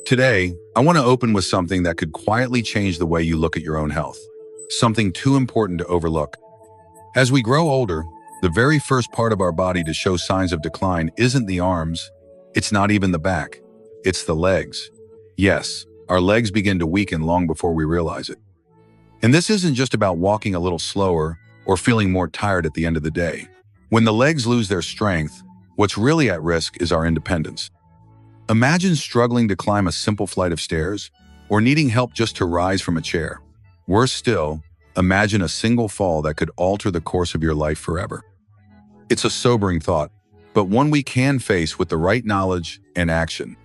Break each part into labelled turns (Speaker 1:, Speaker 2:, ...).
Speaker 1: Today, I want to open with something that could quietly change the way you look at your own health. Something too important to overlook. As we grow older, the very first part of our body to show signs of decline isn't the arms, it's not even the back, it's the legs. Yes, our legs begin to weaken long before we realize it. And this isn't just about walking a little slower or feeling more tired at the end of the day. When the legs lose their strength, what's really at risk is our independence. Imagine struggling to climb a simple flight of stairs or needing help just to rise from a chair. Worse still, imagine a single fall that could alter the course of your life forever. It's a sobering thought, but one we can face with the right knowledge and action.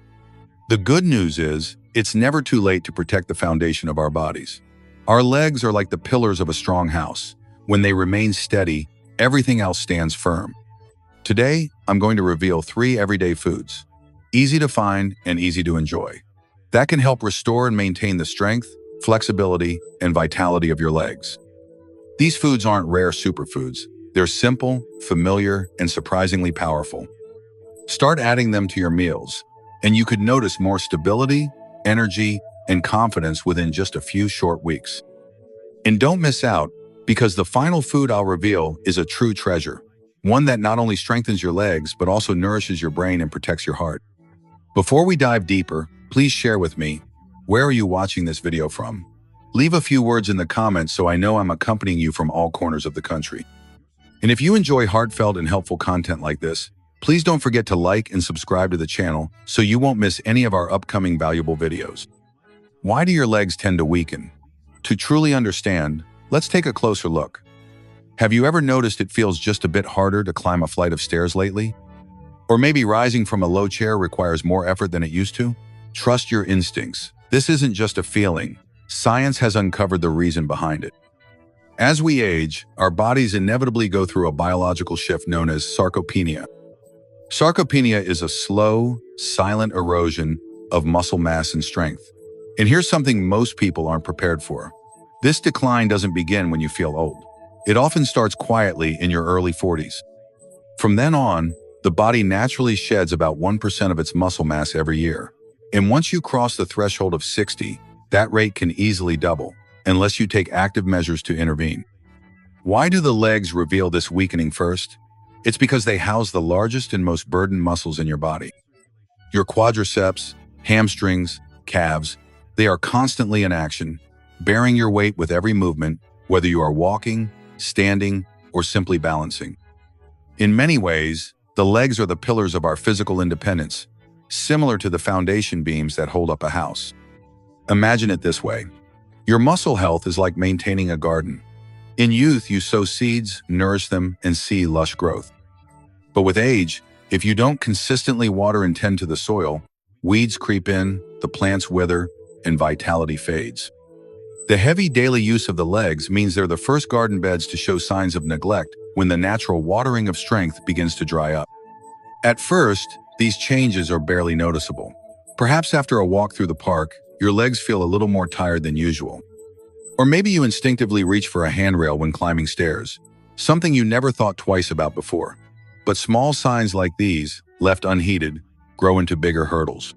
Speaker 1: The good news is, it's never too late to protect the foundation of our bodies. Our legs are like the pillars of a strong house. When they remain steady, everything else stands firm. Today, I'm going to reveal 3 everyday foods, easy to find and easy to enjoy, that can help restore and maintain the strength, flexibility, and vitality of your legs. These foods aren't rare superfoods. They're simple, familiar, and surprisingly powerful. Start adding them to your meals, and you could notice more stability, energy, and confidence within just a few short weeks. And don't miss out, because the final food I'll reveal is a true treasure, one that not only strengthens your legs, but also nourishes your brain and protects your heart. Before we dive deeper, please share with me, where are you watching this video from? Leave a few words in the comments so I know I'm accompanying you from all corners of the country. And if you enjoy heartfelt and helpful content like this, please don't forget to like and subscribe to the channel so you won't miss any of our upcoming valuable videos. Why do your legs tend to weaken? To truly understand, let's take a closer look. Have you ever noticed it feels just a bit harder to climb a flight of stairs lately? Or maybe rising from a low chair requires more effort than it used to? Trust your instincts. This isn't just a feeling. Science has uncovered the reason behind it. As we age, our bodies inevitably go through a biological shift known as sarcopenia. Sarcopenia is a slow, silent erosion of muscle mass and strength. And here's something most people aren't prepared for. This decline doesn't begin when you feel old. It often starts quietly in your early 40s. From then on, the body naturally sheds about 1% of its muscle mass every year. And once you cross the threshold of 60, that rate can easily double, unless you take active measures to intervene. Why do the legs reveal this weakening first? It's because they house the largest and most burdened muscles in your body. Your quadriceps, hamstrings, calves, they are constantly in action, bearing your weight with every movement, whether you are walking, standing, or simply balancing. In many ways, the legs are the pillars of our physical independence, similar to the foundation beams that hold up a house. Imagine it this way. Your muscle health is like maintaining a garden. In youth, you sow seeds, nourish them, and see lush growth. But with age, if you don't consistently water and tend to the soil, weeds creep in, the plants wither, and vitality fades. The heavy daily use of the legs means they're the first garden beds to show signs of neglect when the natural watering of strength begins to dry up. At first, these changes are barely noticeable. Perhaps after a walk through the park, your legs feel a little more tired than usual. Or maybe you instinctively reach for a handrail when climbing stairs, something you never thought twice about before. But small signs like these, left unheeded, grow into bigger hurdles.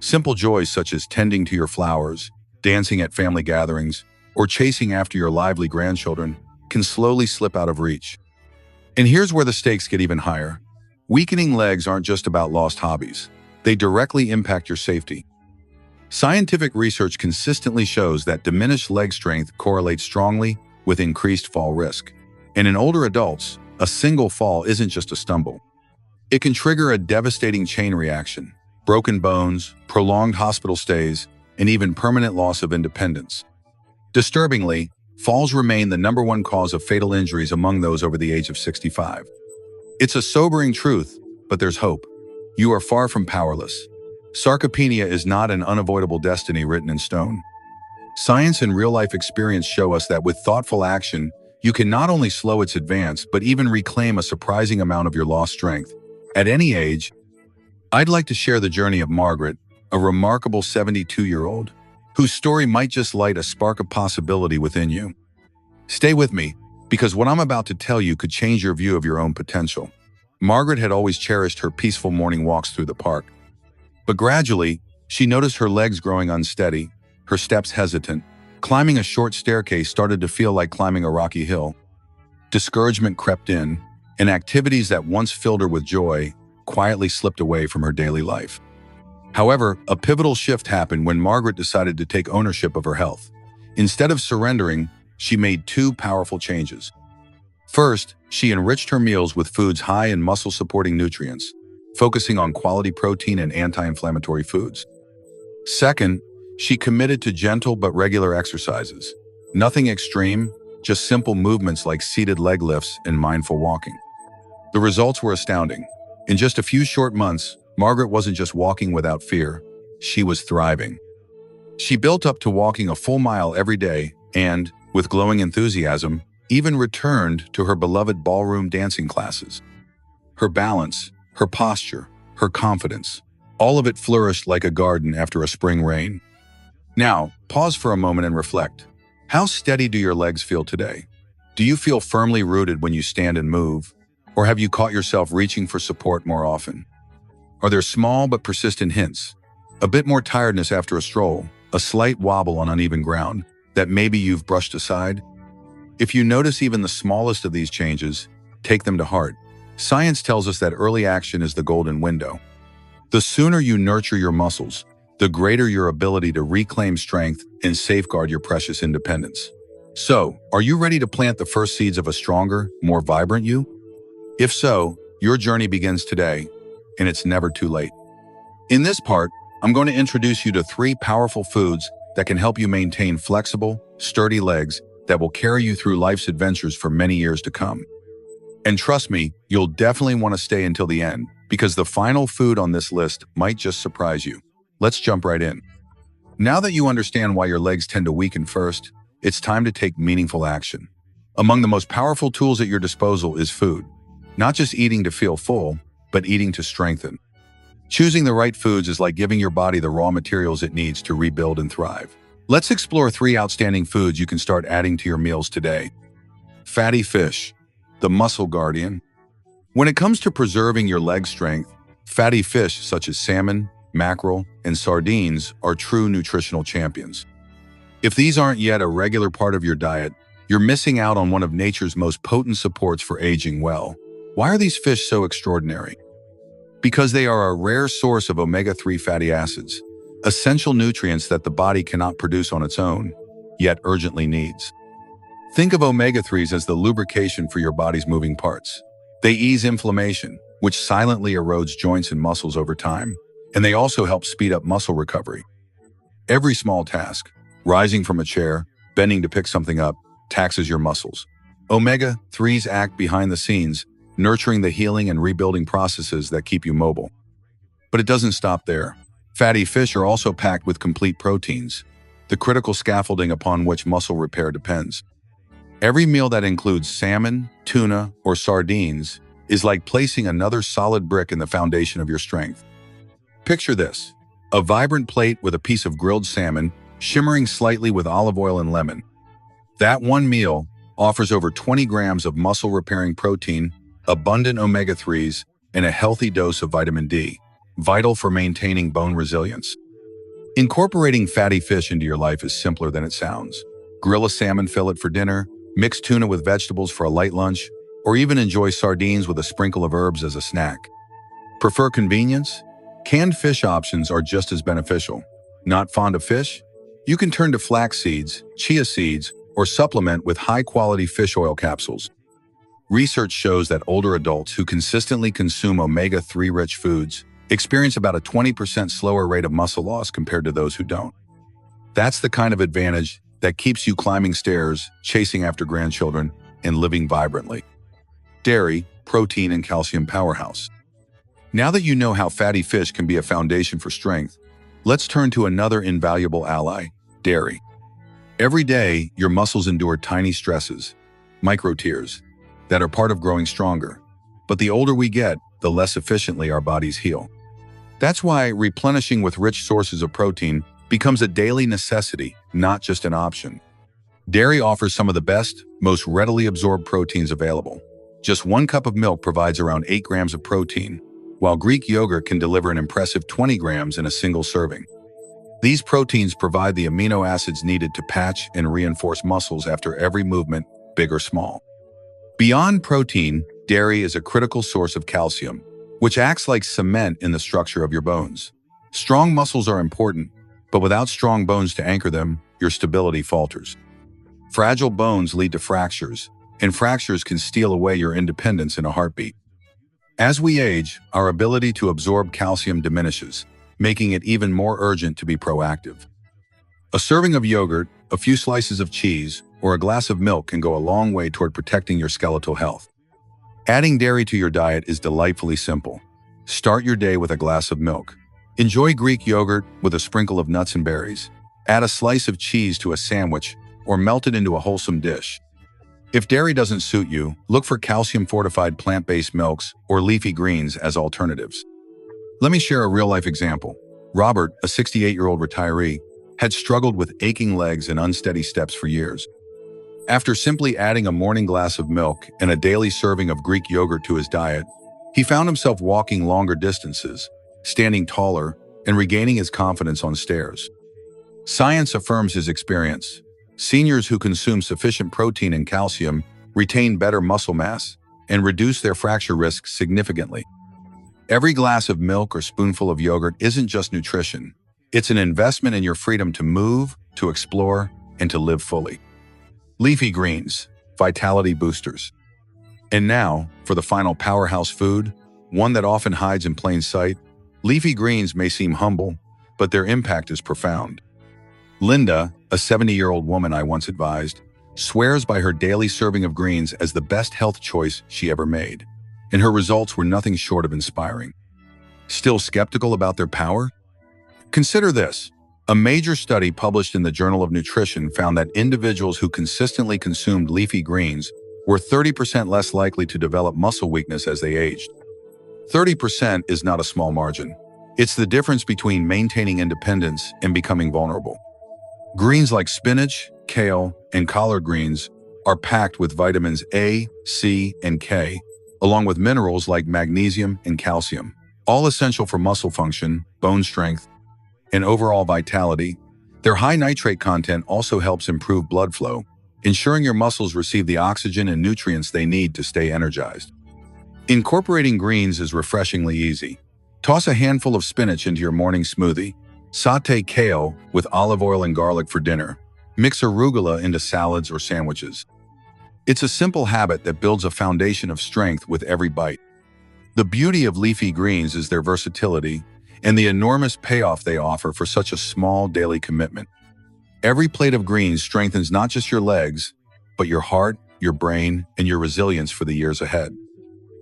Speaker 1: Simple joys such as tending to your flowers, dancing at family gatherings, or chasing after your lively grandchildren can slowly slip out of reach. And here's where the stakes get even higher. Weakening legs aren't just about lost hobbies. They directly impact your safety. Scientific research consistently shows that diminished leg strength correlates strongly with increased fall risk. And in older adults, a single fall isn't just a stumble. It can trigger a devastating chain reaction, broken bones, prolonged hospital stays, and even permanent loss of independence. Disturbingly, falls remain the #1 cause of fatal injuries among those over the age of 65. It's a sobering truth, but there's hope. You are far from powerless. Sarcopenia is not an unavoidable destiny written in stone. Science and real-life experience show us that with thoughtful action, you can not only slow its advance, but even reclaim a surprising amount of your lost strength. At any age, I'd like to share the journey of Margaret, a remarkable 72-year-old, whose story might just light a spark of possibility within you. Stay with me, because what I'm about to tell you could change your view of your own potential. Margaret had always cherished her peaceful morning walks through the park. But gradually, She noticed her legs growing unsteady, her steps hesitant. Climbing a short staircase started to feel like climbing a rocky hill. Discouragement crept in, and activities that once filled her with joy quietly slipped away from her daily life. However, a pivotal shift happened when Margaret decided to take ownership of her health. Instead of surrendering, she made two powerful changes. First, she enriched her meals with foods high in muscle-supporting nutrients, focusing on quality protein and anti-inflammatory foods. Second, she committed to gentle but regular exercises. Nothing extreme, just simple movements like seated leg lifts and mindful walking. The results were astounding. In just a few short months, Margaret wasn't just walking without fear, she was thriving. She built up to walking a full mile every day and, with glowing enthusiasm, even returned to her beloved ballroom dancing classes. Her balance, her posture, her confidence, all of it flourished like a garden after a spring rain. Now, pause for a moment and reflect. How steady do your legs feel today? Do you feel firmly rooted when you stand and move? Or have you caught yourself reaching for support more often? Are there small but persistent hints? A bit more tiredness after a stroll, a slight wobble on uneven ground that maybe you've brushed aside? If you notice even the smallest of these changes, take them to heart. Science tells us that early action is the golden window. The sooner you nurture your muscles, the greater your ability to reclaim strength and safeguard your precious independence. So, are you ready to plant the first seeds of a stronger, more vibrant you? If so, your journey begins today, and it's never too late. In this part, I'm going to introduce you to 3 powerful foods that can help you maintain flexible, sturdy legs that will carry you through life's adventures for many years to come. And trust me, you'll definitely want to stay until the end, because the final food on this list might just surprise you. Let's jump right in. Now that you understand why your legs tend to weaken first, it's time to take meaningful action. Among the most powerful tools at your disposal is food. Not just eating to feel full, but eating to strengthen. Choosing the right foods is like giving your body the raw materials it needs to rebuild and thrive. Let's explore 3 outstanding foods you can start adding to your meals today. Fatty fish, the muscle guardian. When it comes to preserving your leg strength, fatty fish such as salmon, mackerel, and sardines are true nutritional champions. If these aren't yet a regular part of your diet, you're missing out on one of nature's most potent supports for aging well. Why are these fish so extraordinary? Because they are a rare source of omega-3 fatty acids, essential nutrients that the body cannot produce on its own, yet urgently needs. Think of omega-3s as the lubrication for your body's moving parts. They ease inflammation, which silently erodes joints and muscles over time, and they also help speed up muscle recovery. Every small task, rising from a chair, bending to pick something up, taxes your muscles. Omega-3s act behind the scenes, nurturing the healing and rebuilding processes that keep you mobile. But it doesn't stop there. Fatty fish are also packed with complete proteins, the critical scaffolding upon which muscle repair depends. Every meal that includes salmon, tuna, or sardines is like placing another solid brick in the foundation of your strength. Picture this: a vibrant plate with a piece of grilled salmon, shimmering slightly with olive oil and lemon. That one meal offers over 20 grams of muscle-repairing protein, abundant omega-3s, and a healthy dose of vitamin D, vital for maintaining bone resilience. Incorporating fatty fish into your life is simpler than it sounds. Grill a salmon fillet for dinner, mix tuna with vegetables for a light lunch, or even enjoy sardines with a sprinkle of herbs as a snack. Prefer convenience? Canned fish options are just as beneficial. Not fond of fish? You can turn to flax seeds, chia seeds, or supplement with high-quality fish oil capsules. Research shows that older adults who consistently consume omega-3-rich foods experience about a 20% slower rate of muscle loss compared to those who don't. That's the kind of advantage that keeps you climbing stairs, chasing after grandchildren, and living vibrantly. Dairy, protein, and calcium powerhouse. Now that you know how fatty fish can be a foundation for strength, let's turn to another invaluable ally, dairy. Every day, your muscles endure tiny stresses, micro tears, that are part of growing stronger. But the older we get, the less efficiently our bodies heal. That's why replenishing with rich sources of protein becomes a daily necessity, not just an option. Dairy offers some of the best, most readily absorbed proteins available. Just 1 cup of milk provides around 8 grams of protein, while Greek yogurt can deliver an impressive 20 grams in a single serving. These proteins provide the amino acids needed to patch and reinforce muscles after every movement, big or small. Beyond protein, dairy is a critical source of calcium, which acts like cement in the structure of your bones. Strong muscles are important, but without strong bones to anchor them, your stability falters. Fragile bones lead to fractures, and fractures can steal away your independence in a heartbeat. As we age, our ability to absorb calcium diminishes, making it even more urgent to be proactive. A serving of yogurt, a few slices of cheese, or a glass of milk can go a long way toward protecting your skeletal health. Adding dairy to your diet is delightfully simple. Start your day with a glass of milk. Enjoy Greek yogurt with a sprinkle of nuts and berries. Add a slice of cheese to a sandwich or melt it into a wholesome dish. If dairy doesn't suit you, look for calcium-fortified plant-based milks or leafy greens as alternatives. Let me share a real-life example. Robert, a 68-year-old retiree, had struggled with aching legs and unsteady steps for years. After simply adding a morning glass of milk and a daily serving of Greek yogurt to his diet, he found himself walking longer distances, standing taller, and regaining his confidence on stairs. Science affirms his experience. Seniors who consume sufficient protein and calcium retain better muscle mass and reduce their fracture risk significantly. Every glass of milk or spoonful of yogurt isn't just nutrition. It's an investment in your freedom to move, to explore, and to live fully. Leafy greens, vitality boosters. And now, for the final powerhouse food, one that often hides in plain sight. Leafy greens may seem humble, but their impact is profound. Linda, a 70-year-old woman I once advised, swears by her daily serving of greens as the best health choice she ever made, and her results were nothing short of inspiring. Still skeptical about their power? Consider this. A major study published in the Journal of Nutrition found that individuals who consistently consumed leafy greens were 30% less likely to develop muscle weakness as they aged. 30% is not a small margin. It's the difference between maintaining independence and becoming vulnerable. Greens like spinach, kale, and collard greens are packed with vitamins A, C, and K, along with minerals like magnesium and calcium, all essential for muscle function, bone strength, and overall vitality. Their high nitrate content also helps improve blood flow, ensuring your muscles receive the oxygen and nutrients they need to stay energized. Incorporating greens is refreshingly easy. Toss a handful of spinach into your morning smoothie. Sauté kale with olive oil and garlic for dinner. Mix arugula into salads or sandwiches. It's a simple habit that builds a foundation of strength with every bite. The beauty of leafy greens is their versatility and the enormous payoff they offer for such a small daily commitment. Every plate of greens strengthens not just your legs, but your heart, your brain, and your resilience for the years ahead.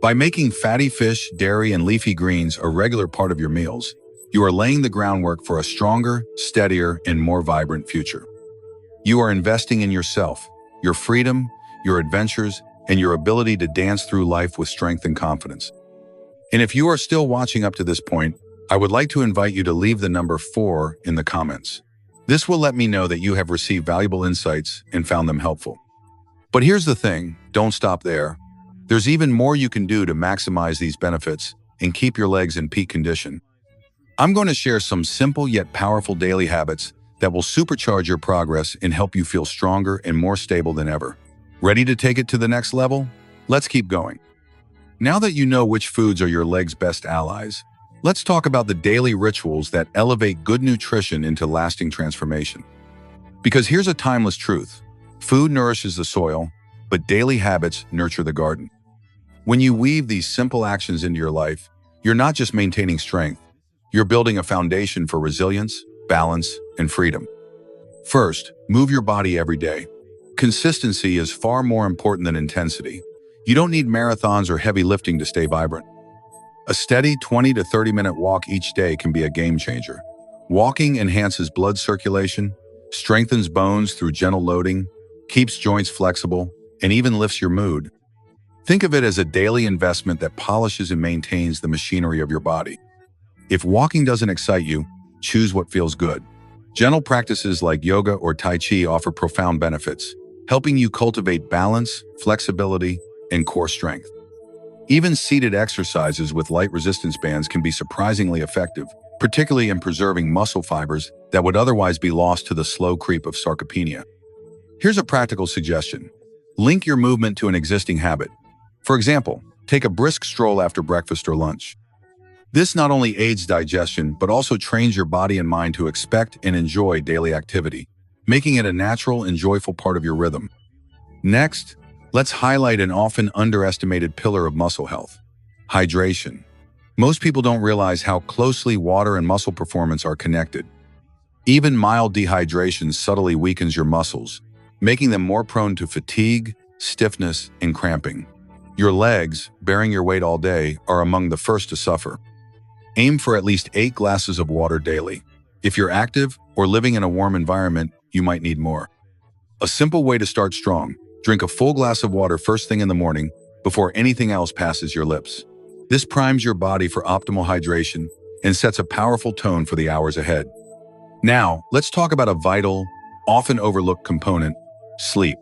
Speaker 1: By making fatty fish, dairy, and leafy greens a regular part of your meals, you are laying the groundwork for a stronger, steadier, and more vibrant future. You are investing in yourself, your freedom, your adventures, and your ability to dance through life with strength and confidence. And if you are still watching up to this point, I would like to invite you to leave the number 4 in the comments. This will let me know that you have received valuable insights and found them helpful. But here's the thing, don't stop there. There's even more you can do to maximize these benefits and keep your legs in peak condition. I'm going to share some simple yet powerful daily habits that will supercharge your progress and help you feel stronger and more stable than ever. Ready to take it to the next level? Let's keep going. Now that you know which foods are your legs' best allies, let's talk about the daily rituals that elevate good nutrition into lasting transformation. Because here's a timeless truth. Food nourishes the soil, but daily habits nurture the garden. When you weave these simple actions into your life, you're not just maintaining strength, you're building a foundation for resilience, balance, and freedom. First, move your body every day. Consistency is far more important than intensity. You don't need marathons or heavy lifting to stay vibrant. A steady 20 to 30-minute walk each day can be a game changer. Walking enhances blood circulation, strengthens bones through gentle loading, keeps joints flexible, and even lifts your mood. Think of it as a daily investment that polishes and maintains the machinery of your body. If walking doesn't excite you, choose what feels good. Gentle practices like yoga or Tai Chi offer profound benefits, helping you cultivate balance, flexibility, and core strength. Even seated exercises with light resistance bands can be surprisingly effective, particularly in preserving muscle fibers that would otherwise be lost to the slow creep of sarcopenia. Here's a practical suggestion. Link your movement to an existing habit. For example, take a brisk stroll after breakfast or lunch. This not only aids digestion, but also trains your body and mind to expect and enjoy daily activity, making it a natural and joyful part of your rhythm. Next, let's highlight an often underestimated pillar of muscle health: hydration. Most people don't realize how closely water and muscle performance are connected. Even mild dehydration subtly weakens your muscles, making them more prone to fatigue, stiffness, and cramping. Your legs, bearing your weight all day, are among the first to suffer. Aim for at least 8 glasses of water daily. If you're active or living in a warm environment, you might need more. A simple way to start strong: drink a full glass of water first thing in the morning before anything else passes your lips. This primes your body for optimal hydration and sets a powerful tone for the hours ahead. Now, let's talk about a vital, often overlooked component: sleep.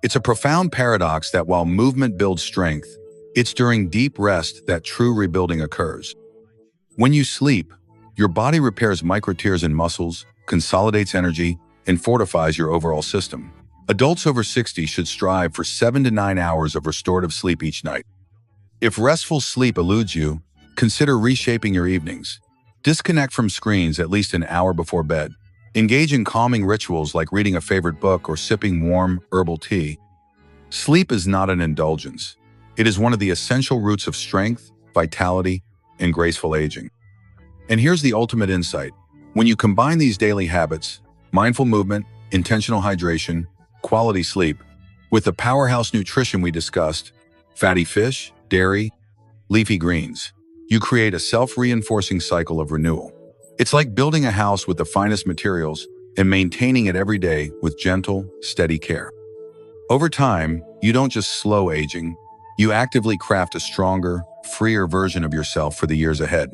Speaker 1: It's a profound paradox that while movement builds strength, it's during deep rest that true rebuilding occurs. When you sleep, your body repairs micro-tears in muscles, consolidates energy, and fortifies your overall system. Adults over 60 should strive for 7 to 9 hours of restorative sleep each night. If restful sleep eludes you, consider reshaping your evenings. Disconnect from screens at least an hour before bed. Engage in calming rituals like reading a favorite book or sipping warm herbal tea. Sleep is not an indulgence. It is one of the essential roots of strength, vitality, and graceful aging. And here's the ultimate insight. When you combine these daily habits, mindful movement, intentional hydration, quality sleep, with the powerhouse nutrition we discussed, fatty fish, dairy, leafy greens, you create a self-reinforcing cycle of renewal. It's like building a house with the finest materials and maintaining it every day with gentle, steady care. Over time, you don't just slow aging, you actively craft a stronger, freer version of yourself for the years ahead.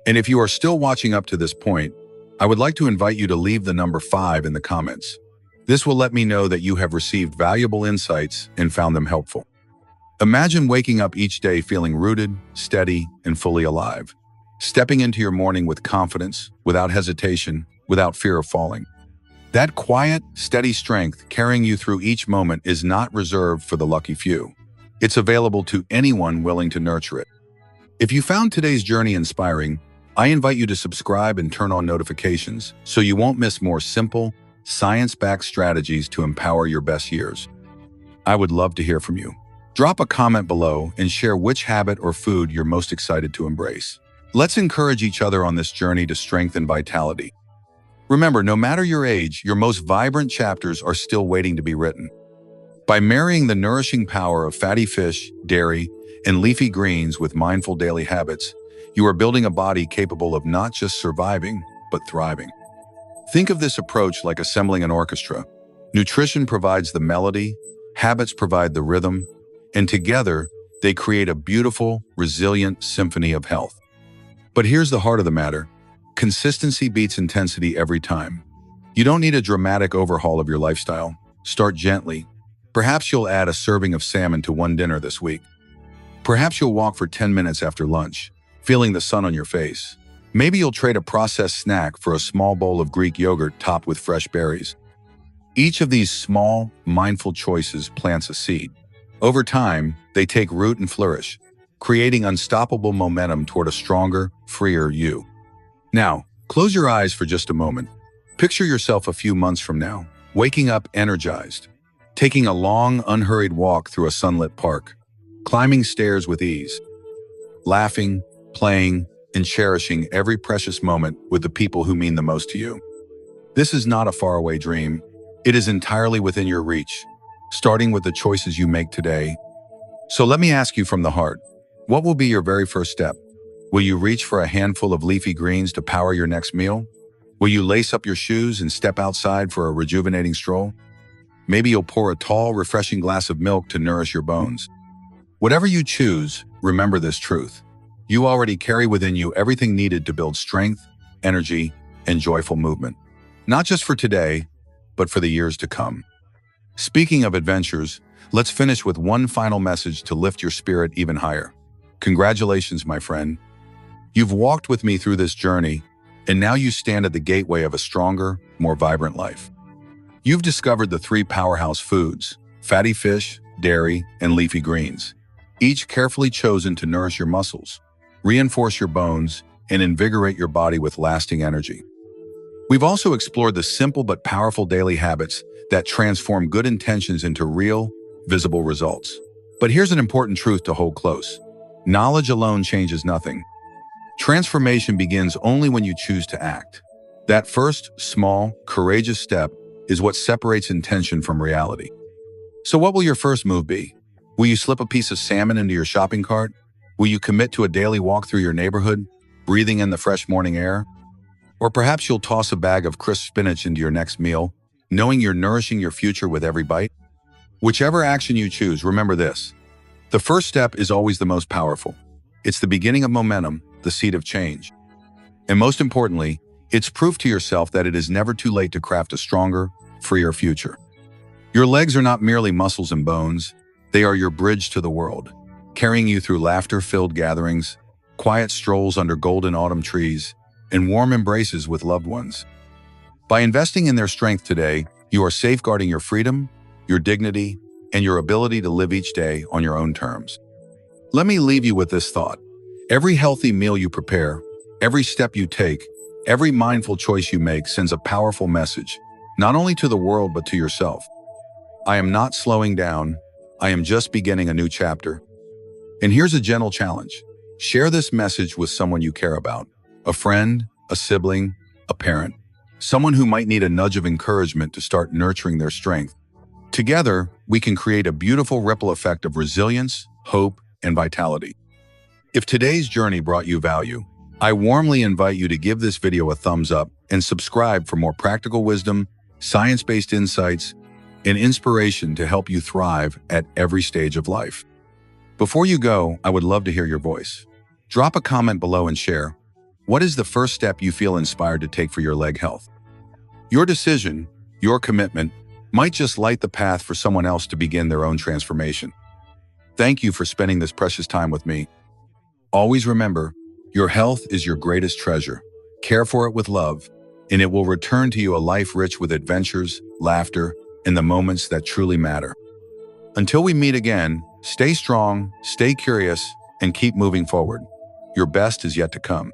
Speaker 1: And if you are still watching up to this point, I would like to invite you to leave the number 5 in the comments. This will let me know that you have received valuable insights and found them helpful. Imagine waking up each day feeling rooted, steady, and fully alive. Stepping into your morning with confidence, without hesitation, without fear of falling. That quiet, steady strength carrying you through each moment is not reserved for the lucky few. It's available to anyone willing to nurture it. If you found today's journey inspiring, I invite you to subscribe and turn on notifications so you won't miss more simple, science-backed strategies to empower your best years. I would love to hear from you. Drop a comment below and share which habit or food you're most excited to embrace. Let's encourage each other on this journey to strength and vitality. Remember, no matter your age, your most vibrant chapters are still waiting to be written. By marrying the nourishing power of fatty fish, dairy, and leafy greens with mindful daily habits, you are building a body capable of not just surviving, but thriving. Think of this approach like assembling an orchestra. Nutrition provides the melody, habits provide the rhythm, and together, they create a beautiful, resilient symphony of health. But here's the heart of the matter. Consistency beats intensity every time. You don't need a dramatic overhaul of your lifestyle. Start gently. Perhaps you'll add a serving of salmon to one dinner this week. Perhaps you'll walk for 10 minutes after lunch, feeling the sun on your face. Maybe you'll trade a processed snack for a small bowl of Greek yogurt topped with fresh berries. Each of these small, mindful choices plants a seed. Over time, they take root and flourish, creating unstoppable momentum toward a stronger, freer you. Now, close your eyes for just a moment. Picture yourself a few months from now, waking up energized, taking a long, unhurried walk through a sunlit park, climbing stairs with ease, laughing, playing, and cherishing every precious moment with the people who mean the most to you. This is not a faraway dream. It is entirely within your reach, starting with the choices you make today. So let me ask you from the heart, what will be your very first step? Will you reach for a handful of leafy greens to power your next meal? Will you lace up your shoes and step outside for a rejuvenating stroll? Maybe you'll pour a tall, refreshing glass of milk to nourish your bones. Whatever you choose, remember this truth. You already carry within you everything needed to build strength, energy, and joyful movement. Not just for today, but for the years to come. Speaking of adventures, let's finish with one final message to lift your spirit even higher. Congratulations, my friend. You've walked with me through this journey, And now you stand at the gateway of a stronger, more vibrant life. You've discovered the three powerhouse foods: fatty fish, dairy, and leafy greens, each carefully chosen to nourish your muscles, reinforce your bones, and invigorate your body with lasting energy. We've also explored the simple but powerful daily habits that transform good intentions into real, visible results. But here's an important truth to hold close. Knowledge alone changes nothing. Transformation begins only when you choose to act. That first, small, courageous step is what separates intention from reality. So what will your first move be? Will you slip a piece of salmon into your shopping cart? Will you commit to a daily walk through your neighborhood, breathing in the fresh morning air? Or perhaps you'll toss a bag of crisp spinach into your next meal, knowing you're nourishing your future with every bite? Whichever action you choose, remember this: the first step is always the most powerful. It's the beginning of momentum, the seed of change. And most importantly, it's proof to yourself that it is never too late to craft a stronger, freer future. Your legs are not merely muscles and bones, they are your bridge to the world, carrying you through laughter-filled gatherings, quiet strolls under golden autumn trees, and warm embraces with loved ones. By investing in their strength today, you are safeguarding your freedom, your dignity, and your ability to live each day on your own terms. Let me leave you with this thought. Every healthy meal you prepare, every step you take, every mindful choice you make sends a powerful message, not only to the world but to yourself. I am not slowing down, I am just beginning a new chapter. And here's a gentle challenge. Share this message with someone you care about. A friend, a sibling, a parent, someone who might need a nudge of encouragement to start nurturing their strength. Together, we can create a beautiful ripple effect of resilience, hope, and vitality. If today's journey brought you value, I warmly invite you to give this video a thumbs up and subscribe for more practical wisdom, science-based insights, and inspiration to help you thrive at every stage of life. Before you go, I would love to hear your voice. Drop a comment below and share. What is the first step you feel inspired to take for your leg health? Your decision, your commitment, might just light the path for someone else to begin their own transformation. Thank you for spending this precious time with me. Always remember, your health is your greatest treasure. Care for it with love, and it will return to you a life rich with adventures, laughter, and the moments that truly matter. Until we meet again, stay strong, stay curious, and keep moving forward. Your best is yet to come.